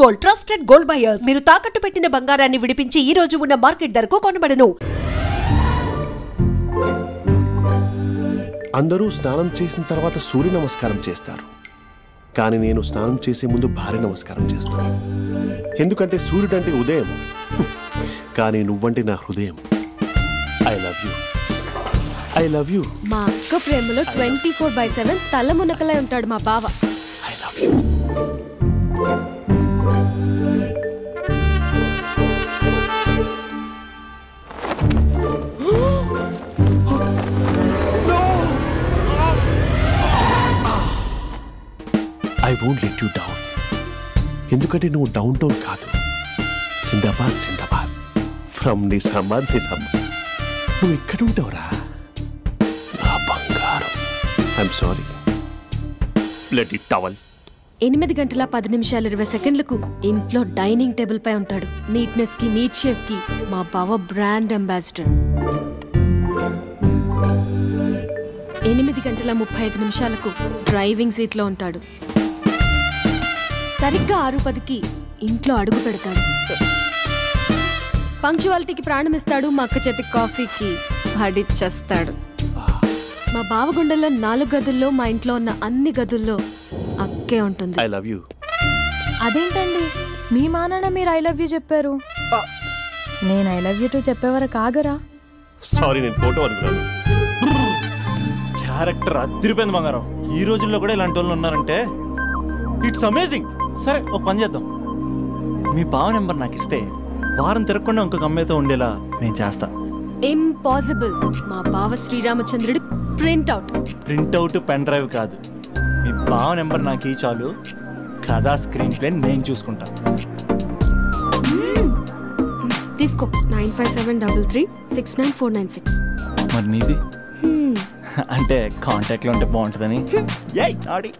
Gold, trusted gold buyers. మీరు తాకట్టు పెట్టిన బంగారాన్ని విడిపించి ఈ రోజు ఉన్న మార్కెట్ ధరకు కొనబడను. అందరూ స్నానం చేసిన తర్వాత సూర్య నమస్కారం చేస్తారు, కానీ నేను స్నానం చేసే ముందు భార్య నమస్కారం చేస్తాను. ఎందుకంటే సూర్యుడు అంటే ఉదయం, కానీ నువ్వంటే నా హృదయం. I love you, I love you. మా అక్క ప్రేమలో 24/7 తల మునకలై ఉంటాడు మా బావ. I love you. I won't let you down. ఎందుకంటే నువ్వు డౌన్ టౌన్ కాదు, జిందాబాద్ జిందాబాద్ ఫ్రమ్ నిజామాబాద్ నిజామాబాద్. నువ్వు ఇక్కడ ఉంటావురా నా బంగారం. I'm sorry. Let it towel. 8 గంటల 10 నిమిషాలు 20 సెకండ్లకు ఇంట్లో డైనింగ్ టేబుల్ పై ఉంటాడు. నీట్నెస్ కి, నీట్ షేఫ్ కి మా బావ బ్రాండ్ అంబాసిడర్. 8 గంటల 35 నిమిషాలకు డ్రైవింగ్ సీట్ లో ఉంటాడు. సరిగ్గా 6:10కి ఇంట్లో అడుగు పెడతాడు. పంక్చువాలిటీకి ప్రాణం ఇస్తాడు. మా అక్క చేతి కాఫీకి పడిచ్చేస్తాడు. మా బావ గుండెల్లో 4 గదుల్లో, మా ఇంట్లో ఉన్న అన్ని గదుల్లో అక్కే ఉంటుంది. I love you. అదేంటండి మీ మా నాన్న మీరు ఐ లవ్ యూ చెప్పారు, నేను ఐ లవ్ యూ టు చెప్పేవరకు ఆగరా? సారీ, నేను ఫోటో అనుకున్నాను. క్యారెక్టర్ అదిరిపోయింది బంగారం. ఈ రోజుల్లో కూడా ఇలాంటి వాళ్ళు ఉన్నారంటే ఇట్స్ అమేజింగ్. సరే, ఒక పని చేద్దాం. మీ బావ నెంబర్ నాకు ఇస్తే వారం తిరగకుండా ఇంకొక అమ్మాయితో ఉండేలా నేను చేస్తా. ఇంపాసిబుల్. మా బావ శ్రీరామచంద్రుడి ప్రింట్అవుట్. ప్రింట్అవుట్ పెన్ డ్రైవ్ కాదు, మీ బావ నెంబర్ నాకు ఈ చాలు. కథా స్క్రీన్ ప్లే నేను చూసుకుంటా. తీసుకో. 9573369496. మరి నీది? అంటే కాంటాక్ట్లో ఉంటే బాగుంటుందని. ఏయ్ ఆడి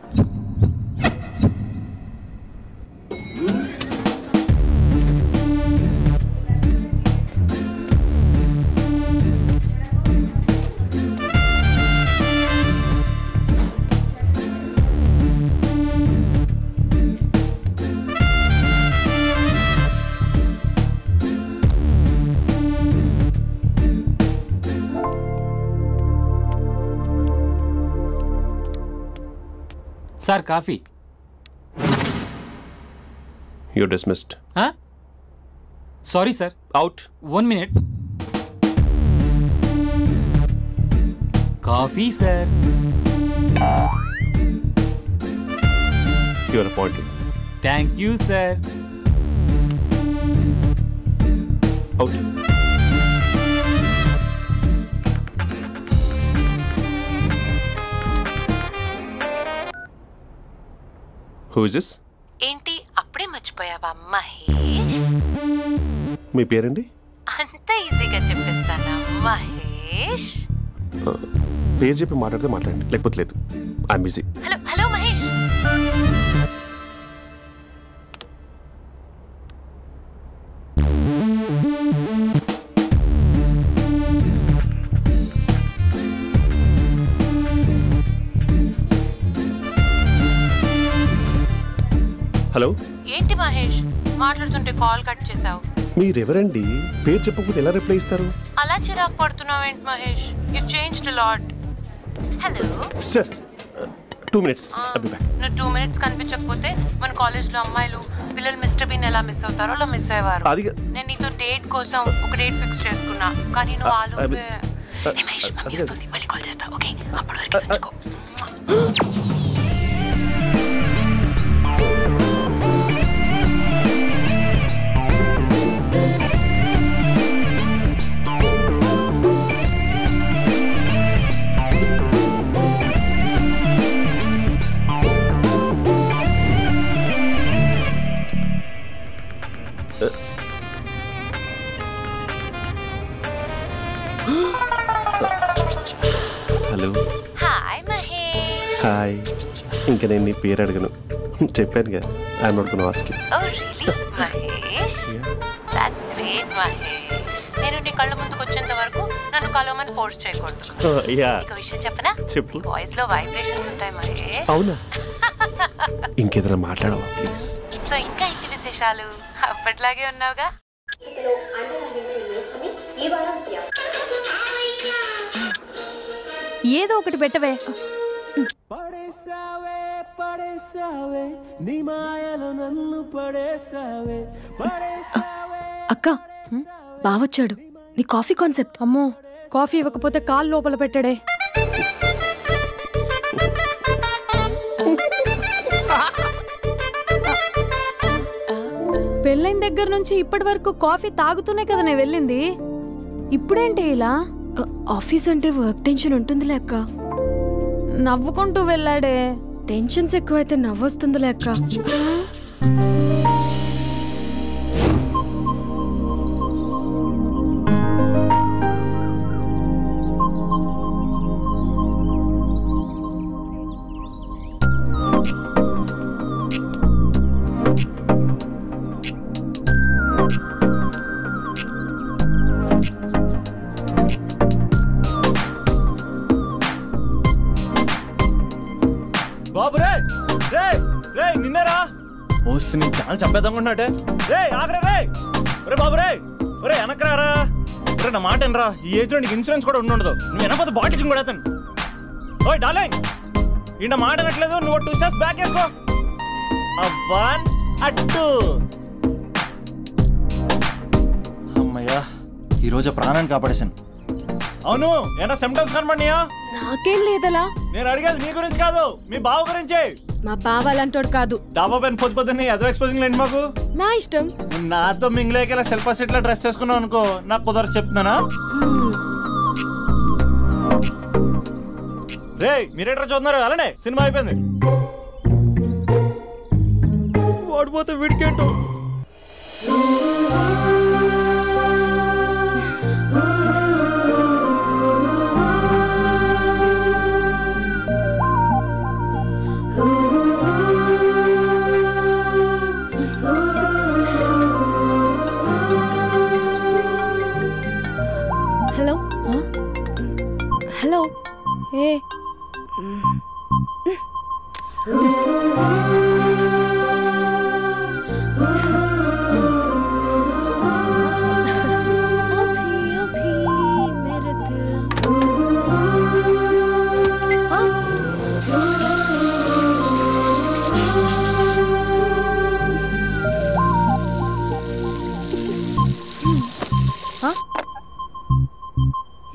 sir coffee. You're dismissed. Sorry sir. Out. 1 minute. Coffee sir. You are appointed. Thank you sir. Out. Who is this? ఏంటి అప్పుడే మర్చిపోయావా మహేష్? మీ పేరండి? అంత ఈజీగా చెప్పేస్తానా మహేష్? పేరు చెప్పి మాట్లాడితే మాట్లాడండి, లేకపోతే లేదు. I'm busy. Hello hello Mahesh. Hello. ఏంటి మహేష్ మాట్లాడుతుంటే కాల్ కట్ చేసావు? మీరెవరండి? పేరు చెప్పకపోతే ఎలా రిప్లై ఇస్తారు? అలా చిరాకు పడుతున్నావు ఏంటి Mahesh? You changed a lot. Hello sir, 2 minutes. I'll be back. నువ్వు 2 minutes కనిపించకపోతే మన కాలేజ్లో అమ్మాయిలు పిల్లలు మిస్టర్ బీన్ ఎలా మిస్ అవుతారో అలా మిస్ అయ్యేవారు. నేను నీతో డేట్ కోసం ఒక డేట్ ఫిక్స్ చేసుకున్నా, కానీ నువ్వు ఆలోపే. మహేష్ మమ్మీ వస్తుంది, మళ్ళీ కాల్ చేస్తా. ఓకే, అప్పటి వరకు ఉంచుకో. హలో. హాయ్ మహేష్. హాయ్. ఇంకా నేను నీ పేరు అడగను, చెప్పాను కదా. I'm not gonna ask you. Oh really Mahesh? That's great Mahesh. నేను నీ కళ్ళ ముందుకు వచ్చేంత వరకు నన్ను కలవమని ఫోర్స్ చేయకూడదు. ఒక విషయం చెప్పనా? చెప్పు. వాయిస్ లో వైబ్రేషన్స్ ఉంటాయి మహేష్. అవునా? ఇంకేదైనా మాట్లాడవా ప్లీజ్? సో ఇంకా ఇంటి విశేషాలు అప్పట్లాగే ఉన్నావుగా. ఏదో ఒకటి పెట్టవే. అక్క బావొచ్చాడు. నీ కాఫీ కాన్సెప్ట్. అమ్మో, కాఫీ ఇవ్వకపోతే కాలు లోపల పెట్టాడే. పెళ్ళైన దగ్గర నుంచి ఇప్పటి వరకు కాఫీ తాగుతూనే కదా నేను వెళ్ళింది. ఇప్పుడేంటి ఇలా? ఆఫీస్ అంటే వర్క్ టెన్షన్ ఉంటుందిలే అక్క. నవ్వుకుంటూ వెళ్ళాడే. టెన్షన్స్ ఎక్కువైతే నవ్వొస్తుందిలే అక్క. బాబు రే రే రే నిన్నరా వస్తే నేను చాలా చంపేద్దామనుకుంటున్నాటే. రే ఆగరా రే. ఒరే బాబు రే, ఒరే వెనకరారా. ఒరే నా మాట అనరా, ఈ ఏజ్ లో నీకు ఇన్సూరెన్స్ కూడా ఉండదు. నువ్వు వెనకపోతే బాటిల్ కూడా అతను. ఓయ్ డార్లింగ్, ఈ నా మాట అనట్లేదు. నువ్వు 2 స్టెప్స్ బ్యాక్ వేసుకో. 1 2. అమ్మయ్యా, ఈరోజు ప్రాణాన్ని కాపాడేశాను. అవును, ఏనా సిమ్టమ్స్ కనబడినాయా? నాకేం లేదలా. నేను అడిగేది మీ గురించి కాదు, మీ బావ గురించి. మా బావ అలాంటోడు కాదు. డాబా పైన పొద్దున్నే అదో ఎక్స్పోజింగ్ లేండి మాకు. నా ఇష్టం. నాతో మింగిలేక సెల్ఫ్ సెట్ లో డ్రెస్ చేసుకున్నావు అనుకో, నాకు కుదరదు చెప్తున్నానా. రే మీరేట్రా చూస్తున్నారు? అలానే సినిమా అయిపోయింది. వాడిపోతే వీడికేంటో. Hello hello. ఏ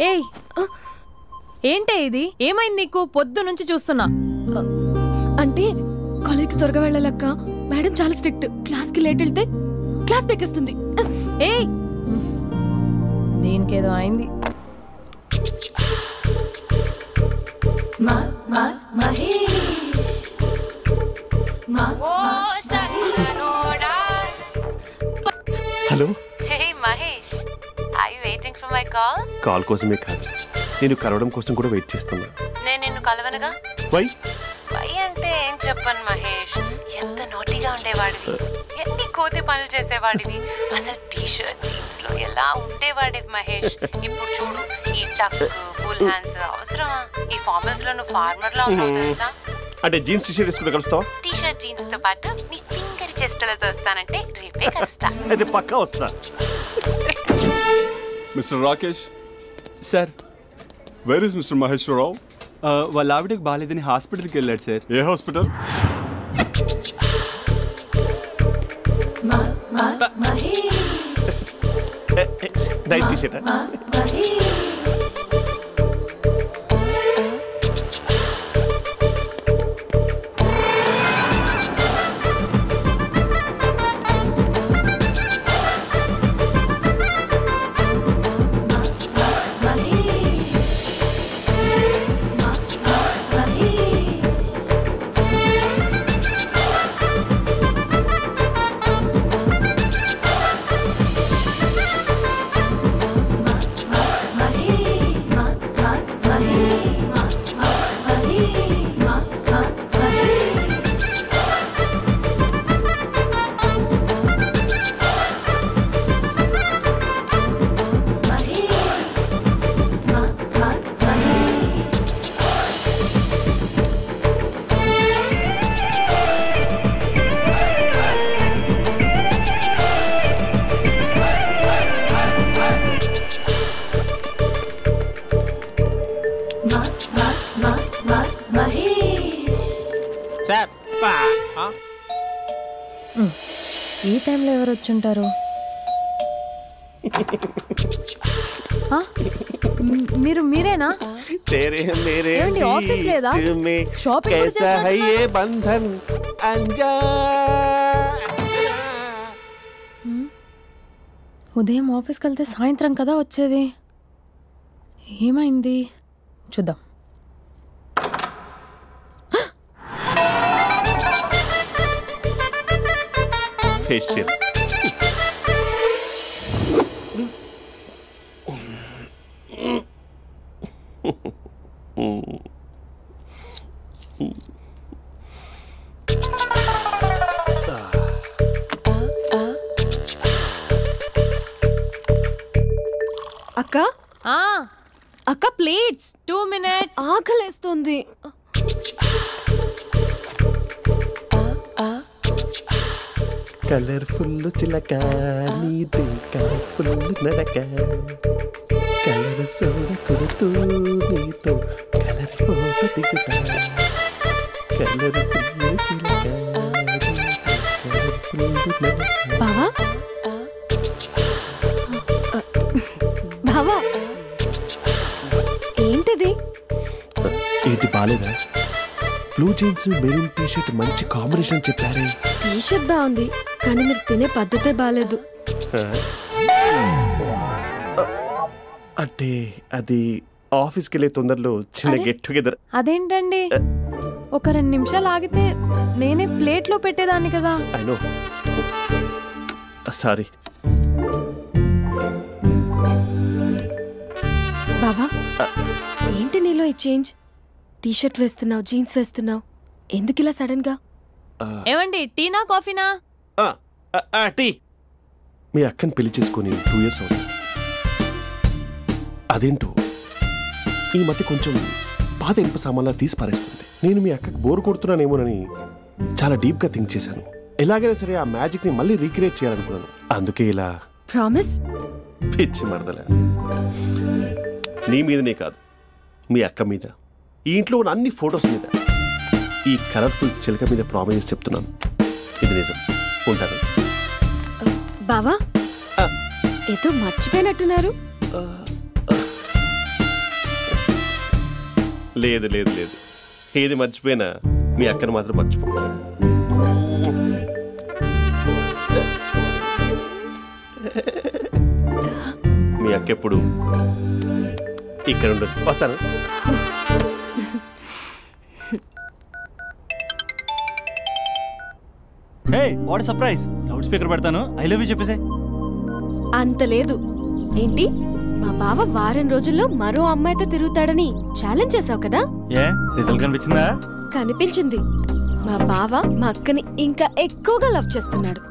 ఏయ్, ఏంటే ఇది? ఏమైంది నీకు? పొద్దు నుంచి చూస్తున్నా. అంటే కాలేజ్కి త్వరగా వెళ్ళాలక్క. మేడం చాలా స్ట్రిక్ట్. క్లాస్కి లేట్ వెళ్తే క్లాస్ పెక్కిస్తుంది. ఏయ్, దీనికేదో అయింది. Hello. Hey Mahesh, are you waiting for my call? Call కోసమే కాదు, నేను కలవడం కోసం కూడా వెయిట్ చేస్తున్నా. నేను నిన్ను కలవనుగా. వై వై అంటే ఏం చెప్పను మహేష్. ఎంత నోటిగా ఉండేవాడివి, ఎన్ని కోతి పనులు చేసేవాడివి. అసలు టీషర్ట్ జీన్స్ లో ఎలా ఉండేవాడివి మహేష్. ఇప్పుడు చూడు, ఈ టక్ ఫుల్ హ్యాండ్స్ అవసరమా? ఈ ఫార్మల్స్ లో నువ్వు ఫార్మర్ లా ఉన్నావు తెలుసా. అంటే జీన్స్ టీషర్ట్ వేసుకుని కలుస్తావా? టీషర్ట్ జీన్స్ తో పాటు నీ ఫింగర్ చెస్టలతో వస్తానంటే రేపే కలుస్తా. అయితే పక్కా వస్తా. Mister Rakesh sir. Where is mister Maheswararao? వాళ్ళ ఆవిడకి బాగాలేదని హాస్పిటల్కి వెళ్ళాడు సార్. ఏ హాస్పిటల్? Night T-shirt. ఈ టైంలో ఎవరు వచ్చుంటారు? మీరేనా? ఏమండి, ఆఫీస్ లేదా? షాపింగ్ కూడా చేస్తున్నారు? ఉదయం ఆఫీస్కి వెళ్తే సాయంత్రం కదా వచ్చేది. ఏమైంది చూద్దాం. ఫేషియల్ అక్క అక్క ప్లేట్స్ 2 minutes. ఆకలేస్తుంది. కలర్ఫుల్ చిలక నీది కలర్ఫుల్ నడక కలర్ సోడ కొడుతూ నీతో కలర్ ఫోటో దిగుతా కలర్ఫుల్ చిలక బావా బావా ఏంటిది? ఏంటి బాలేదా? Blue jeans maroon T shirt మంచి కాంబినేషన్ చెప్పారే. టీ షర్ట్ బాగుంది కానీ మీరు తినే పద్ధతే బాలేదు. అంటే అది ఆఫీస్కి వెళ్ళే తొందరలో చిన్న గెట్ టుగెదర్. అదేంటండి, ఒక 2 నిమిషాలు ఆగితే నేనే ప్లేట్లో పెట్టేదాన్ని కదా. I know, sorry. బావా ఏంటి నీలో ఈ చేంజ్? టీ షర్ట్ వేస్తున్నావు, జీన్స్ వేస్తున్నావు, ఎందుకు ఇలా సడన్ గా? ఏమండి, టీనా కాఫీనా? టీ. మీ అక్కని పెళ్లి చేసుకుని 2 years అవుతుంది. అదేంటో ఈ మధ్య కొంచెం పాత ఇనుప సామాన్లా తీసి పారేస్తుంది. నేను మీ అక్కకి బోర్ కొడుతున్నానేమోనని చాలా డీప్ గా థింక్ చేశాను. ఎలాగైనా సరే ఆ మ్యాజిక్ ని మళ్ళీ రీక్రియేట్ చేయాలనుకున్నాను. అందుకే ఇలా. ప్రామిస్? పిచ్చి మరదల, నీ మీదనే కాదు, మీ అక్క మీద, ఈ ఇంట్లో ఉన్న అన్ని ఫొటోస్ మీద, ఈ కలర్ఫుల్ చిలక మీద ప్రామిస్ చెప్తున్నాను. ఇది నిజం. ఉంటాను. బావా ఏదో మర్చిపోయినట్టున్నారు. లేదు లేదు లేదు, ఏది మర్చిపోయినా మీ అక్కను మాత్రం మర్చిపో. మీ అక్క ఎప్పుడు ఇక్కడ ఉండదు. వస్తాను. హే, వాట్ సర్ప్రైజ్! లౌడ్ స్పీకర్ పెడతాను, ఐ లవ్ యూ చెప్పేసే. అంత లేదు. ఏంటి, మా బావ వారం రోజుల్లో మరో అమ్మాయితో తిరుగుతాడని ఛాలెంజ్ చేసావు కదా? ఏ రిజల్ట్ కనిపించిందా? కనిపించింది. మా బావ మా అక్కని ఇంకా ఎక్కువగా లవ్ చేస్తున్నాడు.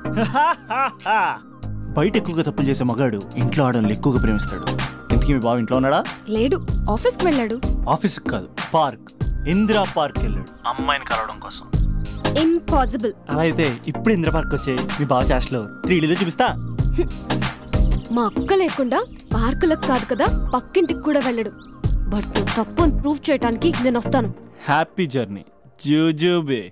బయట ఎక్కువగా తప్పులు చేసే మగాడు ఇంట్లో ఆడవాళ్ళు ఎక్కువగా ప్రేమిస్తాడు. ఇంతకీ మీ బావ ఇంట్లో ఉన్నాడా? లేడు, ఆఫీస్కి వెళ్ళాడు. ఆఫీస్కి కాదు, పార్క్, ఇందిరా పార్క్ వెళ్ళాడు అమ్మాయిని కలవడం కోసం. ఇంపాసిబుల్. అలా అయితే ఇప్పుడు ఇందిరా పార్క్ వచ్చే మీ బావ చాష్లో 3Dలో చూపిస్తా. మా అక్క లేకుండా పార్కులకు కాదు కదా, పక్కింటికి కూడా వెళ్ళడు. బట్ నువ్వు తప్పు అని ప్రూవ్ చేయడానికి నేను వస్తాను. హ్యాపీ జర్నీ జూజూబే.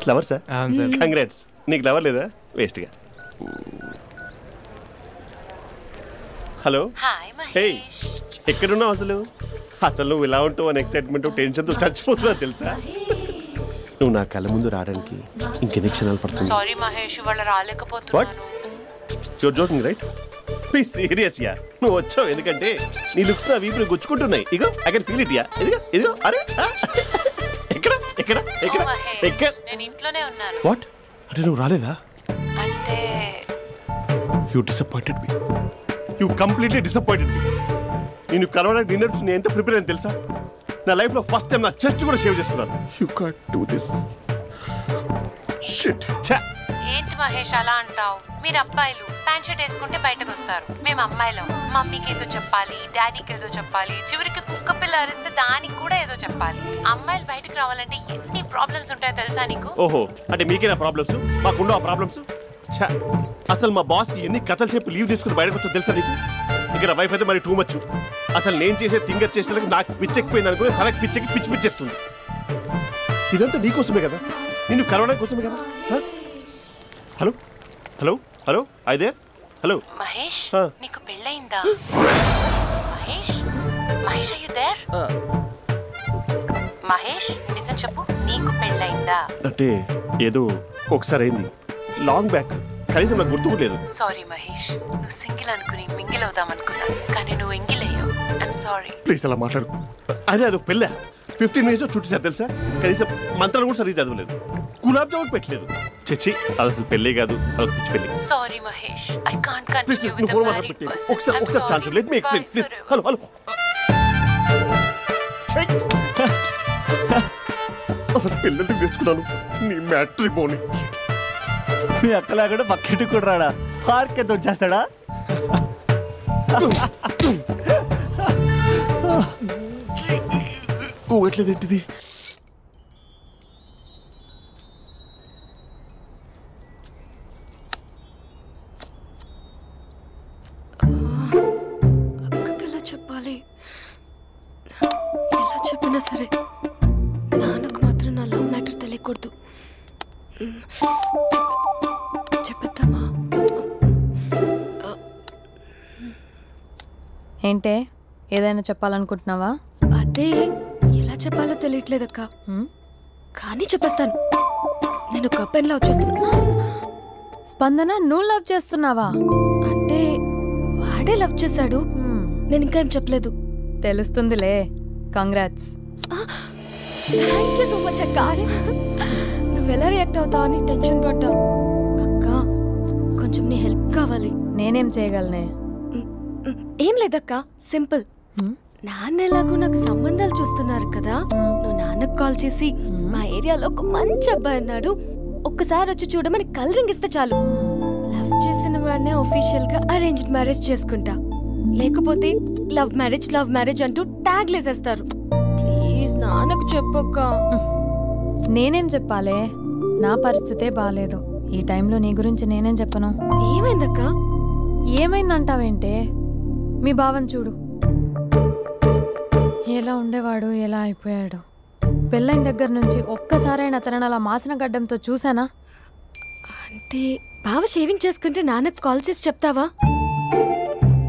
Lover sir? కంగ్రాట్స్. నీకు లవర్ లేదా? వేస్ట్గా. హలో. హే, ఎక్కడున్నావు అసలు? అసలు నువ్వు ఇలా ఉంటావు అని ఎక్సైట్మెంట్ టెన్షన్తో చచ్చిపోతున్నా తెలుసా? నువ్వు నా కళ్ళ ముందు రావడానికి ఇంకెన్ని క్షణాలు పడుతుంది? సారీ మహేష్, వాళ్ళు రాలేకపోతున్నాను. You're joking right? Please serious yeah. నువ్వు వచ్చావు ఎందుకంటే నీ లుక్స్ నా వీపుని గుచ్చుకుంటున్నాయి. ఇగో I can feel it yeah. ఇదిగో ఇదిగో. అరే ఎక్కడ ఎక్కడ ఎక్కడ ఎక్కడ? నేను ఇంట్లోనే ఉన్నాను. వాట్ అంటే నువ్వు రాలేదా? అంటే you disappointed me. You completely disappointed me. నేను కలవడానికి డిన్నర్స్ నేను ఎంత ప్రిపేర్ అని తెలుసా? నా లైఫ్లో ఫస్ట్ టైం నా చెస్ట్ కూడా షేవ్ చేసుకున్నాను. You can't do this. Shit. ఏంటి మహేష్ అలా అంటావు? మీరు అబ్బాయిలు ప్యాంట్ షర్ట్ వేసుకుంటే బయటకు వస్తారు. మేము అమ్మాయిలం మమ్మీకి ఏదో చెప్పాలి, డాడీకి ఏదో చెప్పాలి, చివరికి కుక్క పిల్ల అరిస్తే దానికి కూడా ఏదో చెప్పాలి. అమ్మాయిలు బయటకు రావాలంటే ఎన్ని ప్రాబ్లమ్స్ ఉంటాయో తెలుసా నీకు? ఓహో, అంటే మీకేనా ప్రాబ్లమ్స్? మాకుండా ఆ ప్రాబ్లమ్స్? అసలు మా బాస్కి ఎన్ని కథలు చెప్పి లీవ్ తీసుకుని బయటకు వచ్చా తెలుసా నీకు? ఇక్కడ వైఫ్ అయితే మరి టూ మచ్. అసలు నేను చేసే థింగర్ చేసేందుకు నాకు పిచ్చెక్కిపోయింది అనుకుని తనకి పిచ్చెక్కి పిచ్చి పిచ్చేస్తుంది. ఇదంతా నీకోసమే కదా, నిన్ను కరోనా కోసమే కదా. హలో హలో హలో అయితే హలో మహేష్, నీకు పెళ్ళయిందా? Mahesh, Mahesh are you there? Mahesh, నిజం చెప్పు, నీకు పెళ్ళయిందా? అంటే ఏదో ఒకసారి అయింది, లాంగ్ బ్యాక్, కనీసం నాకు గుర్తులేదు. సారీ మహేష్, నువ్వు సింగిల్ అనుకుని మింగిల్ అవుదాం అనుకున్నా, కానీ నువ్వు ఎంగిల్ అయ్యావు. I'm sorry. ప్లీజ్ అలా మాట్లాడు. అదే అదొక పెళ్ళ 15 minutes చుట్టేసారు తెలుసా, కనీసం మంత్రాలు కూడా సరిగ్గా చదవలేదు, గులాబ్ జామున్ పెట్టలేదు. చచ్చి అది అసలు పెళ్ళే కాదు, అదొక పిచ్చి పెళ్ళి. Sorry Mahesh, I can't continue with the married person. ఒకసారి chance let me explain please. Hello hello అసలు పిల్లల్ని వేసుకున్నాను నీ మ్యాట్రిమోని. మీ అక్కలాగా పక్కింటి కూడా రాడా, పార్క్ ఎంత వచ్చేస్తాడా? ఊగట్లేదేంటిది? అక్కకి ఎలా చెప్పాలి? ఎలా చెప్పినా సరే నాన్నకు మాత్రం నా లవ్ మ్యాటర్ తెలియకూడదు. చెప్పేద్దామా? ఏంటే, ఏదైనా చెప్పాలనుకుంటున్నావా? అదే ఎలా చెప్పాలో తెలియట్లేదక్క, కానీ చెప్పేస్తాను. నేను ఒక అబ్బాయిని లవ్ చేస్తున్నా. స్పందన, నువ్వు లవ్ చేస్తున్నావా? అంటే వాడే లవ్ చేశాడు, నేను ఇంకా ఏం చెప్పలేదు. తెలుస్తుందిలే. Congrats. Thank you so much అక్క. నువ్వు ఎలా రియాక్ట్ అవుతావు అని టెన్షన్ పడ్డావు. అక్క, కొంచెం నీ హెల్ప్ కావాలి. నేనేం చేయగలనే? ఏం లేదక్క, సింపుల్. నాన్న ఎలాగో నాకు సంబంధాలు చూస్తున్నారు కదా, నువ్వు నాన్నకు కాల్ చేసి మా ఏరియాలో ఒక మంచి అబ్బాయి అన్నాడు, ఒక్కసారి వచ్చి చూడమని కలరింగ్ ఇస్తే చాలు. లవ్ చేసిన వాడినే ఒఫీషియల్ గా అరేంజ్డ్ మ్యారేజ్ చేసుకుంటా. లేకపోతే లవ్ మ్యారేజ్ అంటూ ట్యాగ్ లేసేస్తారు. ప్లీజ్ నాన్నకు చెప్పక్క. నేనేం చెప్పాలే, నా పరిస్థితే బాలేదు. ఈ టైంలో నీ గురించి నేనేం చెప్పను. ఏమైందక్క? ఏమైందంటావేంటే, మీ బావని చూడు, ఎలా ఉండేవాడు, ఎలా అయిపోయాడు. పెళ్ళైన దగ్గర నుంచి ఒక్కసారైనా తనని అలా మాసిన గడ్డంతో చూసానా? అంటే బావ షేవింగ్ చేసుకుంటే నాన్నకు కాల్ చేసి చెప్తావా?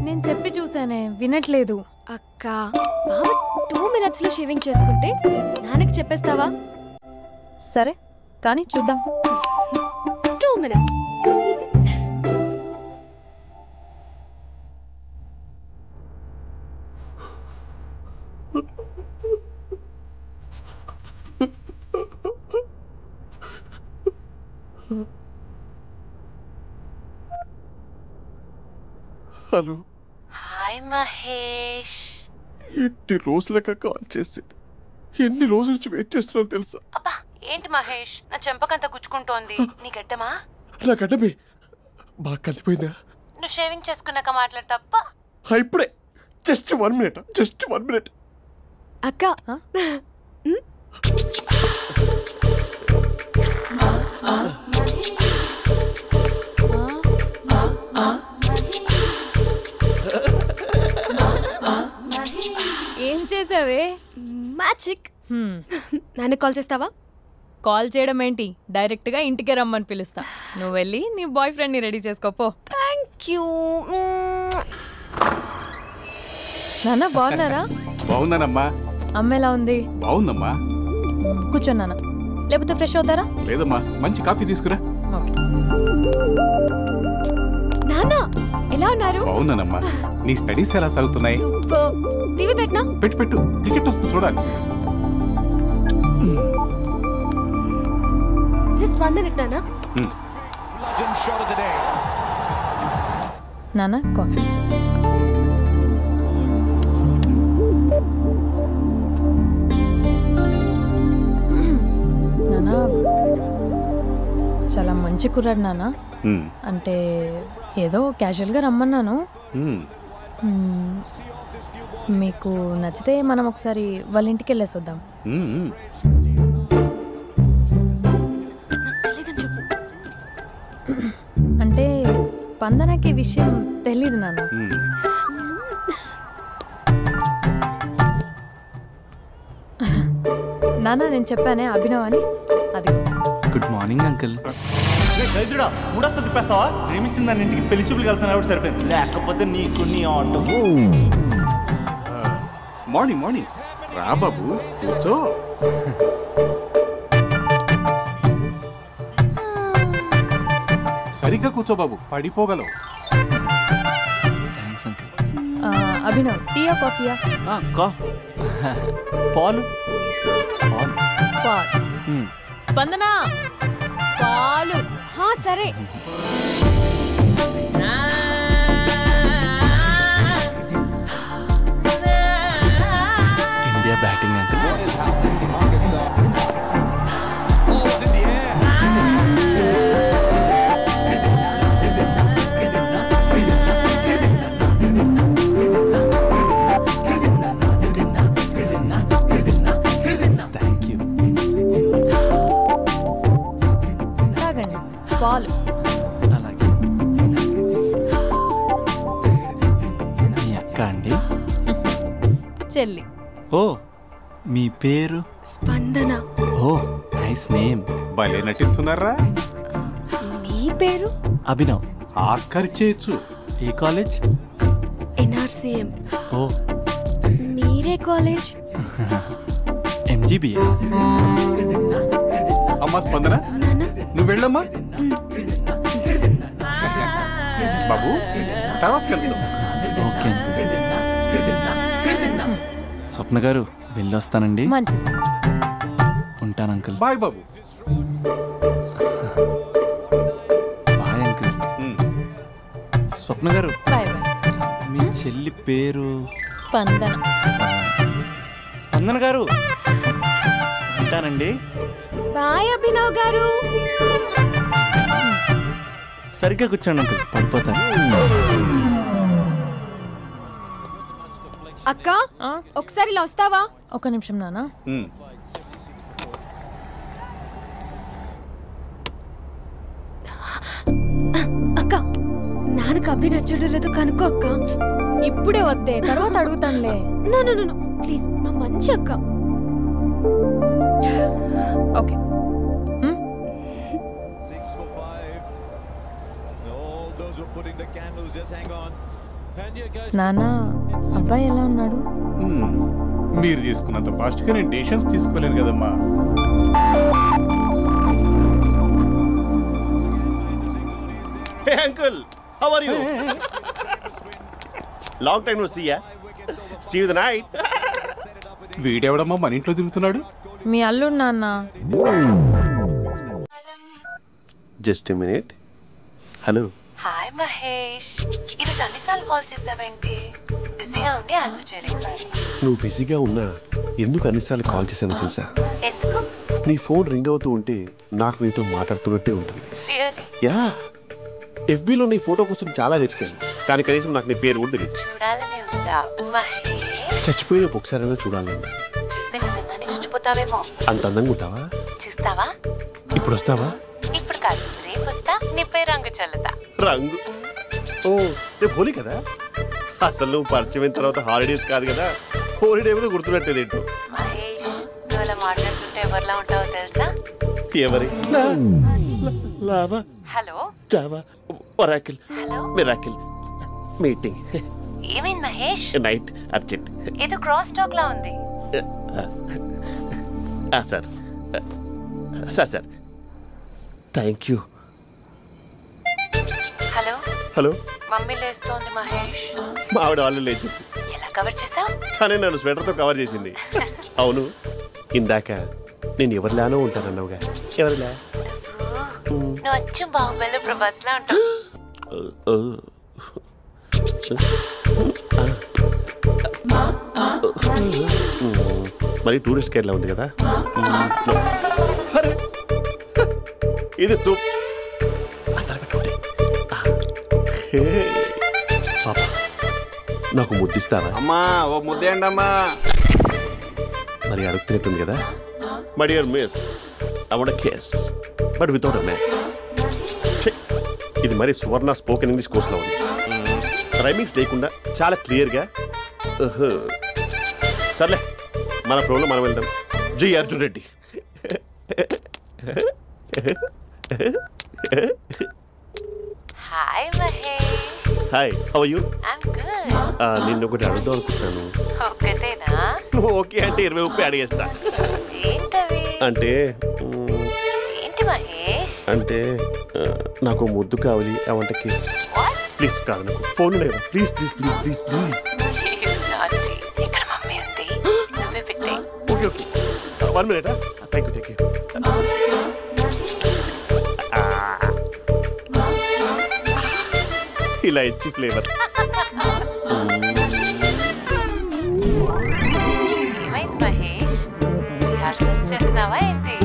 నేను చెప్పి చూసానే, వినట్లేదు. అక్క, బావ 2 minutes లో షేవింగ్ చేసుకుంటే నాన్నకి చెప్పేస్తావా? సరే, కానీ చూద్దాం. 2 minutes. హలో. హాయ్ మహేష్. ఎన్ని రోజులక కాల్ చేసింది, ఎన్ని రోజుల నుంచి వెయిట్ చేస్తున్నావు తెలుసా? అబ్బా, ఏంటి మహేష్, నా చెంపకంత గుచ్చుకుంటోంది. నీ గడ్డమా? నా గడ్డమే బాగా కలిపోయిందా? నువ్వు షేవింగ్ చేసుకున్నాక మాట్లాడు తప్ప. ఇప్పుడే జస్ట్ 1 minute. అక్క, ఏం చేసావే? మ్యాజిక్. నాన్న కాల్ చేస్తావా? కాల్ చేయడం ఏంటి, డైరెక్ట్ గా ఇంటికే రమ్మని పిలుస్తా. నువ్వు వెళ్ళి నీ బాయ్ ఫ్రెండ్ ని రెడీ చేసుకోపో. Thank you. నాన్న బాగున్నారా? బాగున్నానమ్మా. అమ్మ ఎలా ఉంది? బాగుందమ్మా. కూర్చోన్నానా, లేకపోతే ఫ్రెష్ అవుతారా? లేదమ్మా, మంచి కాఫీ తీసుకురా. నాన్న ఎలా ఉన్నారు? బాగున్నానమ్మా. నీ స్టడీస్ ఎలా సాగుతున్నాయి? సూపర్. టీవీ పెట్టనా? పెట్టు, క్రికెట్ వస్తుంది చూడాలి. జస్ట్ 1 minute నాన్న. నాన్న కాఫీ. నాన్న చాలా మంచి కుర్రాడు నాన్న. అంటే ఏదో క్యాజువల్గా రమ్మన్నాను. మీకు నచ్చితే మనం ఒకసారి వాళ్ళ ఇంటికి వెళ్ళేసి వద్దాం. అంటే స్పందనకి విషయం తెలీదు నాన్న. నాన్న నాన్న నేను చెప్పానే అభినవ్ అని, అది. Good morning uncle. రైతుడా మూడొస్తా తిప్పేస్తావా? ప్రేమించిన దాని ఇంటికి పెళ్లి చూపులు వెళ్తున్నా సరిపోయింది, లేకపోతే నీకు నీ ఆటో. మార్నింగ్ మార్నింగ్ రా బాబు, కూర్చో. సరిగ్గా కూర్చో బాబు, పడిపోగలవు. Thanks uncle. అభినవ్ టీయా కాఫీయా? పాలు. పాలు. స్పందన పాలు. సరే. India batting uncle. Thank you. తాగండి పాలు. అలాగే. మీ అక్క అండి? చెల్లి. ఓ, మీ పేరు? స్పందన. ఓ, నైస్ నేమ్. భలే నటిస్తున్నారా? మీ పేరు? అభినవ్. ఆస్కర్ చేయొచ్చు. ఏ కాలేజ్? NRCM. ఓ, మీరే కాలేజ్? MGBA. అమ్మా స్పందన, నువ్వు వెళ్ళమ్మా. బాబు తర్వాత వెళ్తాం. Okay uncle. స్వప్న గారు వెళ్ళొస్తానండి. మంచిది. ఉంటాను అంకుల్. బాయ్ బాబు. Bye uncle. స్వప్న గారు, బాయ్ బాయ్. మీ చెల్లి పేరు? స్పందన. స్పందన గారు, ఉంటానండి. బాయ్ అభినవ్ గారు. సరిగ్గా కూర్చోండి అంకుల్, పడిపోతాను. అక్క ఒకసారి ఇలా వస్తావా? ఒక నిమిషం నాన్న. అక్క నాన్నకు అభి నచ్చడం లేదో కనుక్కో అక్క. ఇప్పుడే వద్దే, తర్వాత అడుగుతానులే. నో ప్లీజ్, మా మంచి అక్క. ఓకే. నాన్న అబ్బాయి ఎలా ఉన్నాడు? మీరు తీసుకున్నంత ఫాస్ట్గా నేను డెసిషన్స్ తీసుకోలేను కదమ్మా. Hey uncle, how are you? Long time no see ya. See you the night. వీడెవడమ్మా మన ఇంట్లో తిరుగుతున్నాడు? మీ అల్లుడు నాన్న. Just a minute. Hello. Hi Mahesh, ఈరోజు అన్నిసార్లు కాల్ చేసావేంటి? బిజీగా ఉండి ఆన్సర్ చేయలేకపోయాను. నువ్వు బిజీగా ఉన్నా ఎందుకు అన్నిసార్లు కాల్ చేశాను తెలుసా? ఎందుకు? నీ ఫోన్ రింగ్ అవుతూ ఉంటే నాకు నీతో మాట్లాడుతున్నట్టే ఉంటుంది. రియల్లీ? యా, FBలో నీ ఫోటో కోసం చాలా వెతికాను, కానీ కనీసం నాకు నీ పేరు కూడా తెలియదు. చూడాలని ఉందా మహేష్? చచ్చిపోయిన ఒకసారైనా చూడాలి. చూస్తే నిజంగానే చచ్చిపోతావేమో. అంత అందంగా ఉంటావా? చూస్తావా? ఇప్పుడు వస్తావా? ఇప్పుడు కాదు, రేపు వస్తా, నీపై రంగు చల్లుతా. రంగు? ఓ, రేపు హోలీ కదా. అసలు నువ్వు పరిచయం అయిన తర్వాత హాలిడేస్ కాదు కదా, హోలిడే కూడా గుర్తున్నట్టేది ఏంటో. మహేష్, నువ్వు అలా మాట్లాడుతుంటే ఎవరిలా ఉంటావో తెలుసా? ఎవరి? Lava, hello, Java, Oracle, hello, miracle, meeting. ఏమైంది మహేష్? Night urgent. ఏదో క్రాస్ టాక్ లా ఉంది. Sir sir sir thank you. Hello hello, mummy లేస్తోంది మహేష్. మా ఆవిడ వాళ్ళు లేచి ఎలా కవర్ చేసావు? తనే నన్ను స్వెటర్తో కవర్ చేసింది. అవును, ఇందాక నేను ఎవరిలానో ఉంటానన్నావుగా, ఎవరిలా? నువ్వు అచ్చం బాహుబలి ప్రభాస్ లా ఉంటావు. మరి టూరిస్ట్ కేరళ ఉంది కదా. ఇది సూప్. పాపా, నాకు ముద్దిస్తారా? అమ్మా ఓ ముద్దేయండి అమ్మా. మరి అడుగుతున్నట్టుంది కదా. My dear miss, I want a kiss but without a mess. ఇది మరి సువర్ణ స్పోకెన్ ఇంగ్లీష్ కోర్సులో ఉంది. రైమింగ్స్ లేకుండా చాలా క్లియర్గా. సర్లే, మన ఫ్లోలో మనం వెళ్దాం. జై Arjun Reddy. Hi Mahesh. Hi, how are you? I'm good. నిన్ను ఒకటి అడుగుదాం అనుకుంటున్నాను. ఒకటేనా? నువ్వు ఓకే అంటే 20 అడిగేస్తా. ఏంటవి? అంటే ఏంటి మహేష్? అంటే నాకు ముద్దు కావాలి. అవంటకి ప్లీజ్ కాదు, నాకు ఫోన్ లేదు. Please please please please please. ఇక్కడ మమ్మీ ఉంది, నువ్వే పెట్టే. Okay okay, 1 minute. Thank you thank you. ఇలా ఇచ్చి ఫ్లేవర్. ఏమైంది మహేష్? రిహార్సల్స్ చేస్తున్నావా ఏంటి?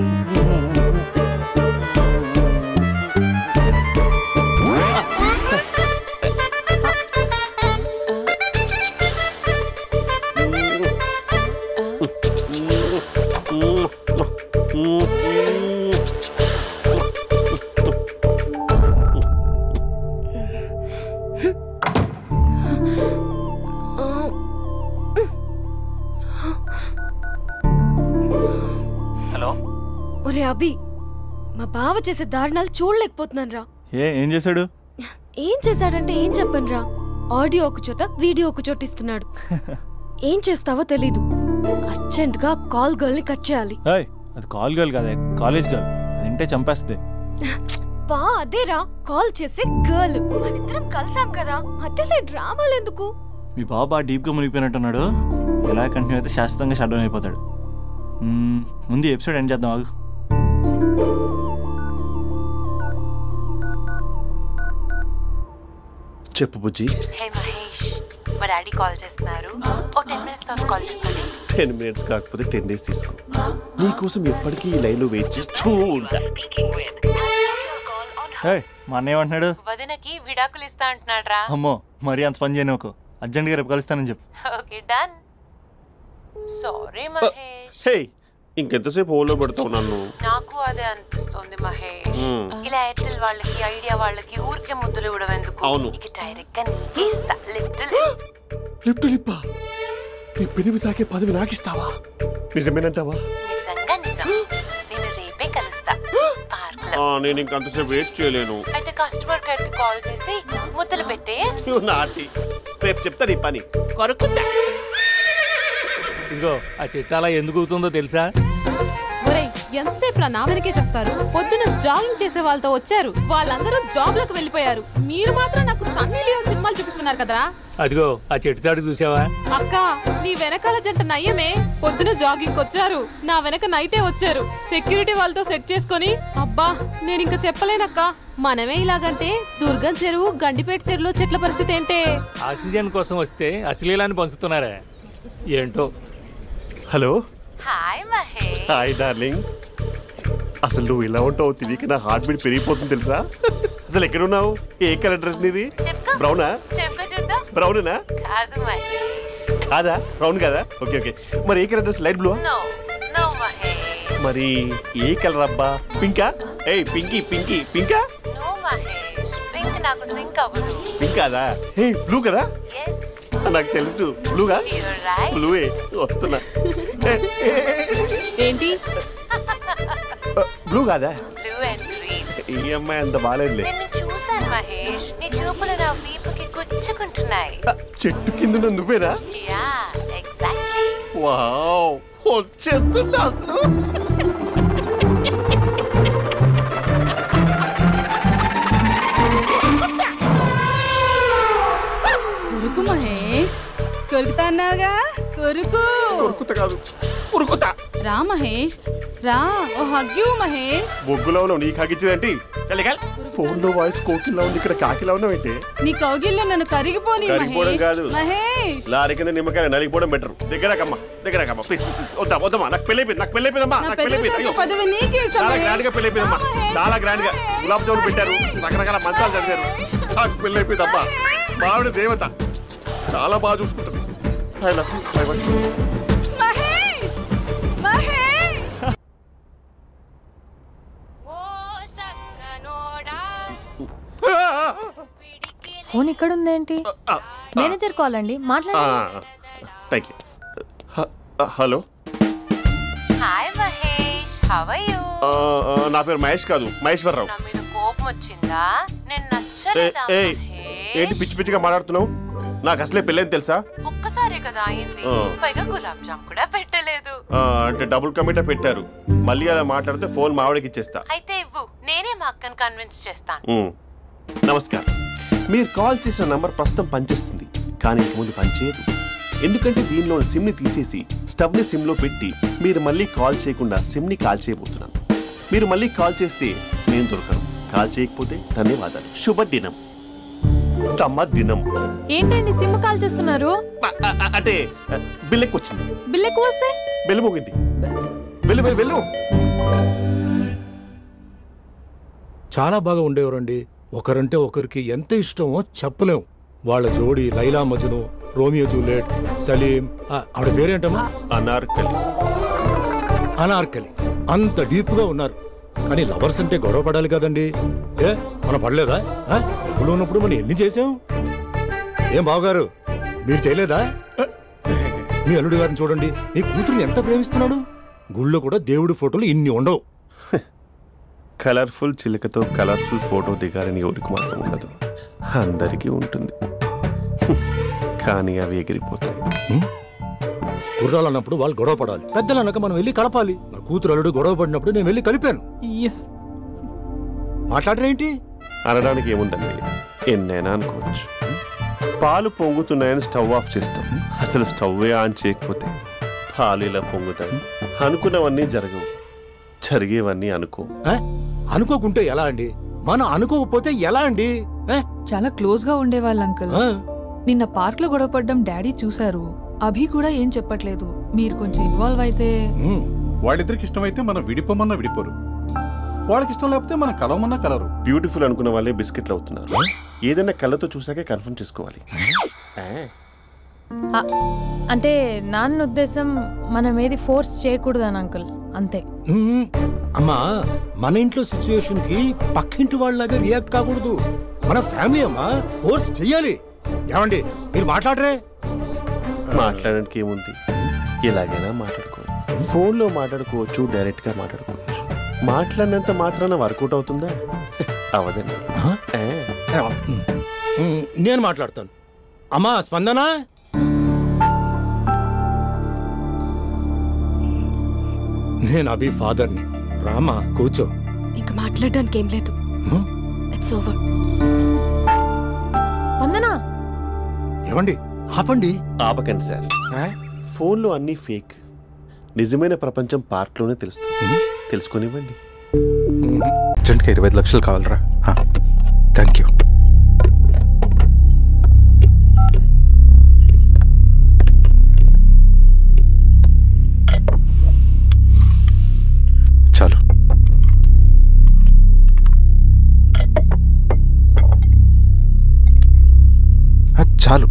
ఒరే అభి, మా బావ చేసే దారుణాలు చూడలేకపోతున్నాను రా. ఏం చేశాడు? ఏం చేశాడంటే ఏం చెప్పను రా. ఆడియో ఒక చోట, వీడియో ఒక చోట ఇస్తున్నాడు. ఏం చేస్తావో తెలీదు. అర్జెంట్ గా కాల్ గర్ల్ ని కట్ చేయాలి. అది కాల్ గర్ల్ కాదే, కాలేజ్ గర్ల్. అది వింటే చంపేస్తుంది. బా అదేరా, కాల్ చేసే గర్ల్. మనిద్దరం కలిసాం కదా, మధ్యలో డ్రామాలు ఎందుకు? మీ బాబా డీప్ గా మునిగిపోయినట్టున్నాడు. ఇలా కంటిన్యూ అయితే శాశ్వతంగా షట్ డౌన్ అయిపోతాడు. ముందు ఎపిసోడ్ ఎండ్ చేద్దాం. ఆగు. చెప్పు బుజ్జి. హే మహేష్, మా డాడీ కాల్ చేస్తున్నారు. ఓ 10 minutes తర్వాత కాల్ చేస్తాను. 10 minutes కాకపోతే 10 days తీసుకో. నీకోసం ఎప్పటికీ ఈ లైన్లో వెయిట్ చేస్తూ ఉంటా. మా అన్నయ్య ఏమంటున్నాడు? వదినకి విడాకులు ఇస్తా అంటున్నాడు రా. అమ్మో, మరీ అంత పని చేయను. ఒక అర్జెంట్గా రేపు కలుస్తానని చెప్పు. Okay done. సారీ మహేష్. హే, ఇంకెంతసేపు హోల్లో పెడతావు నన్ను? నాకు అదే అనిపిస్తుంది మహేష్. ఇలా ఎయిర్టెల్ వాళ్ళకి, ఐడియా వాళ్ళకి ఊరికే ముద్దులు ఇవ్వడం ఎందుకు? అవును. ఇక డైరెక్ట్ గా నీకే ఇస్తా. లిఫ్ట్ లిప్పా, నీ పెనివి తాకే పదవి నాకిస్తావా? నిజమేనంటావా? నిజంగా నిజం. నేను రేపే కలుస్తా పార్క్ లో. నేను ఇంకంతసేపు వెయిట్ చేయలేను. అయితే కస్టమర్ కేర్ కి కాల్ చేసి ముద్దులు పెట్టే. నాటి రేపు చెప్తా నీ పని. కొరుకుందా. ఇదిగో ఆ చెట్టు అలా ఎందుకు అవుతుందో తెలుసా? ఒరేయ్, ఎంతసేపు నా వెనకే చేస్తారు? పొద్దున జాగింగ్ చేసే వాళ్ళతో వచ్చారు, వాళ్ళందరూ జాబ్ లకు వెళ్ళిపోయారు. మీరు మాత్రం నాకు సన్నీ లియోన్ సినిమాలు చూపిస్తున్నారు కదరా. అదిగో ఆ చెట్టు చాటు చూసావా? అక్క, నీ వెనకాల జంట నయ్యమే. పొద్దున జాగింగ్ వచ్చారు, నా వెనక నైటే వచ్చారు. సెక్యూరిటీ వాళ్ళతో సెట్ చేసుకొని, అబ్బా నేను ఇంకా చెప్పలేనక్క. మనమే ఇలాగంటే దుర్గం చెరువు, గండిపేట చెరువులో చెట్ల పరిస్థితి ఏంటే? ఆక్సిజన్ కోసం వస్తే అశ్లీలాన్ని పంచుతున్నారా ఏంటో. Hello. Hi Mahesh. Hi darling. అసలు నువ్వు ఇలా ఉంటావు తిరిగి నా హార్ట్ బీట్ పెరిగిపోతుంది తెలుసా? అసలు ఎక్కడున్నావు? ఏ కలర్ డ్రెస్ నీది? బ్రౌనా? బ్రౌనేనా? కాదు మహేష్. కాదా? బ్రౌన్ కదా? Okay okay. మరి ఏ colour dress? Light blue? No no Mahesh. మరి ఏ కలర్ అబ్బా? పింకా? ఏయ్ పింకీ పింకీ పింకా? నో మహేష్, పింక్ నాకు సింక్ అవ్వదు. పింక్ కాదా? ఏయ్ బ్లూ కదా? yes. నాకు తెలుసు బ్లూగా. బ్లూయే వస్తున్నా. ఏంటి బ్లూ కాదా? Blue and green. ఈ అమ్మాయి అంత బాలేదులే. నిన్ను చూశాను మహేష్, నీ చూపులు నా వీపుకి గుచ్చుకుంటున్నాయి. చెట్టు కింద నువ్వేనా? Yeah exactly. వావ్, వచ్చేస్తున్నా అసలు. కొరుకు మహేష్, కొరుకుతా అన్నావుగా, కొరుకు. కొరుకుతా కాదు, ఉరుకుతా. రా మహేష్, రా. ఓ హగ్గు మహేష్. బొగ్గులో ఉన్నావు, నీకు హగ్గించేదేంటి? ఫోన్ లో వాయిస్ కోకిలా ఉంది, ఇక్కడ కాకిలా ఉన్నావేంటి? నీ కౌగిల్లో నన్ను కరిగిపోని కరిగిపోవడం కాదు మహేష్. లారీ కింద నిమ్మకాయ నలిగిపోవడం బెటర్. దగ్గరకమ్మా దగ్గరకమ్మా ప్లీజ్. వద్దా వద్దమ్మా, నాకు పెళ్ళైపోయింది, నాకు పెళ్ళైపోయిందమ్మా, నాకు పెళ్ళైపోయింది. పదవి నీకే ఇస్తా చాలా మహేష్. గ్రాండ్ గా పెళ్ళైపోయిందమ్మా, చాలా గ్రాండ్ గా. గులాబ్ జామున్ పెట్టారు, రకరకాల మంచాలు చదివారు. నాకు పెళ్ళైపోయిందమ్మా. మావిడ దేవత, చాలా బాగా చూసుకుంటుంది. I love you. I want you. Mahesh, Mahesh. Phone ఇక్కడ ఉందేంటి? మేనేజర్ కాల్ అండి, మాట్లాడండి. Thank you. Hello. Hi how are you? నా పేరు మహేష్ కాదు, మహేశ్వరరావు. నా మీద కోపం వచ్చిందా? నేను నచ్చలేదా? ఏంటి పిచ్చి పిచ్చిగా మాట్లాడుతున్నావు? నాకు అసలే పెళ్ళని తెలుసా? ఒక్కసారి కదా అయింది, పైగా గులాబ్ జామ్ కూడా పెట్టలేదు. అంటే డబుల్ కమిటా పెట్టారు. మళ్ళీ అలా మాట్లాడితే ఫోన్ మావిడకి ఇచ్చేస్తా. అయితే ఇవ్వు, నేనే మా అక్కని కన్విన్స్ చేస్తాను. నమస్కారం. మీరు కాల్ చేసిన నంబర్ ప్రస్తుతం పనిచేస్తుంది, కానీ ఇక ముందు పనిచేయదు. ఎందుకంటే దీనిలో సిమ్ని తీసేసి స్టవ్ని సిమ్లో పెట్టి మీరు మళ్ళీ కాల్ చేయకుండా సిమ్ని కాల్ చేయబోతున్నాను. మీరు మళ్ళీ కాల్ చేస్తే నేను దొరకను, కాల్ చేయకపోతే ధన్యవాదాలు. శుభదినం. తమ దినం. ఏంటండి సిమ్ కాల్ చేస్తున్నారు? అంటే బిల్ ఎక్కువ వచ్చింది. బిల్ ఎక్కువ వస్తే బెల్లు మోగింది. వెళ్ళు వెళ్ళు వెళ్ళు. చాలా బాగా ఉండేవారండి. ఒకరంటే ఒకరికి ఎంత ఇష్టమో చెప్పలేం. వాళ్ళ జోడి లైలా మజ్ను, రోమియో జూలియట్, సలీం, ఆవిడ పేరేంటమ్మా? అనార్కలి. అనార్కలి. అంత డీప్ గా ఉన్నారు. కానీ లవర్స్ అంటే గొడవ పడాలి కదండి. మనం పడలేదా? డబ్బులు ఉన్నప్పుడు మనం ఎన్ని చేసాం? ఏం బావగారు, మీరు చేయలేదా? మీ అల్లుడి గారిని చూడండి, మీ కూతురుని ఎంత ప్రేమిస్తున్నాడు. గుళ్ళో కూడా దేవుడి ఫోటోలు ఇన్ని ఉండవు. కలర్ఫుల్ చిలుకతో కలర్ఫుల్ ఫోటో దిగాలని ఎవరికి మాత్రం ఉండదు, అందరికీ ఉంటుంది. కానీ అవి ఎగిరిపోతాయి. గుర్రాలు అన్నప్పుడు వాళ్ళు గొడవ పడాలి, పెద్దలు అన్నాక మనం వెళ్ళి కలపాలి. నా కూతురు అల్లుడు గొడవ పడినప్పుడు నేను వెళ్ళి కలిపాను. మాట్లాడరేంటి? అనడానికి ఏముందండి, ఎన్నైనా అనుకోవచ్చు. పాలు పొంగుతున్నాయని స్టవ్ ఆఫ్ చేస్తాం, అసలు స్టవ్వే ఆన్ చేయకపోతే పాలు ఇలా పొంగుతాయి. అనుకున్నవన్నీ జరగవు, జరిగేవన్నీ అనుకోకుంటే ఎలా అండి? మనం అనుకోకపోతే ఎలా అండి? చాలా క్లోజ్ గా ఉండేవాళ్ళు అంకుల్. నిన్న పార్క్ లో గొడవ పడ్డం డాడీ చూశారు. అభి కూడా ఏం చెప్పట్లేదు. మీరు కొంచెం ఇన్వాల్వ్ అయితే. వాళ్ళిద్దరికి ఇష్టమైతే మనం విడిపోమన్నా విడిపోరు, వాళ్ళకి ఇష్టం లేకపోతే మనం కలవమన్నా కలరు. బ్యూటిఫుల్ అనుకున్న వాళ్ళే బిస్కెట్లు అవుతున్నారు. ఏదైనా కళ్ళతో చూసాకే కన్ఫర్మ్ చేసుకోవాలి. అంటే నాన్న ఉద్దేశం మనం ఏది ఫోర్స్ చేయకూడదని అంకుల్, అంతే. అమ్మా, మన ఇంట్లో సిచ్యుయేషన్ కి పక్కింటి వాళ్ళలాగా రియాక్ట్ కాకూడదు. మన ఫ్యామిలీ అమ్మా, ఫోర్స్ చెయ్యాలి. ఏమండి మీరు మాట్లాడరే? మాట్లాడడానికి ఏముంది, ఎలాగైనా మాట్లాడుకోవచ్చు. ఫోన్లో మాట్లాడుకోవచ్చు, డైరెక్ట్ గా మాట్లాడుకోవచ్చు. మాట్లాడినంత మాత్రాన వర్కౌట్ అవుతుందా? అవదండి. నేను మాట్లాడతాను. అమ్మా స్పందన, నేను అభి ఫాదర్ని. రామా కూర్చో. ఇంకా మాట్లాడడానికి ఏం లేదు. It's over. స్పందన. ఏమండి ఆపండి. ఆపకండి సార్, ఫోన్లో అన్నీ ఫేక్. నిజమైన ప్రపంచం పార్క్లోనే తెలుస్తుంది. తెలుసుకొనివ్వండి. అర్జెంట్గా 25 లక్షలు కావాలరా. Thank you. చాలు. చాలు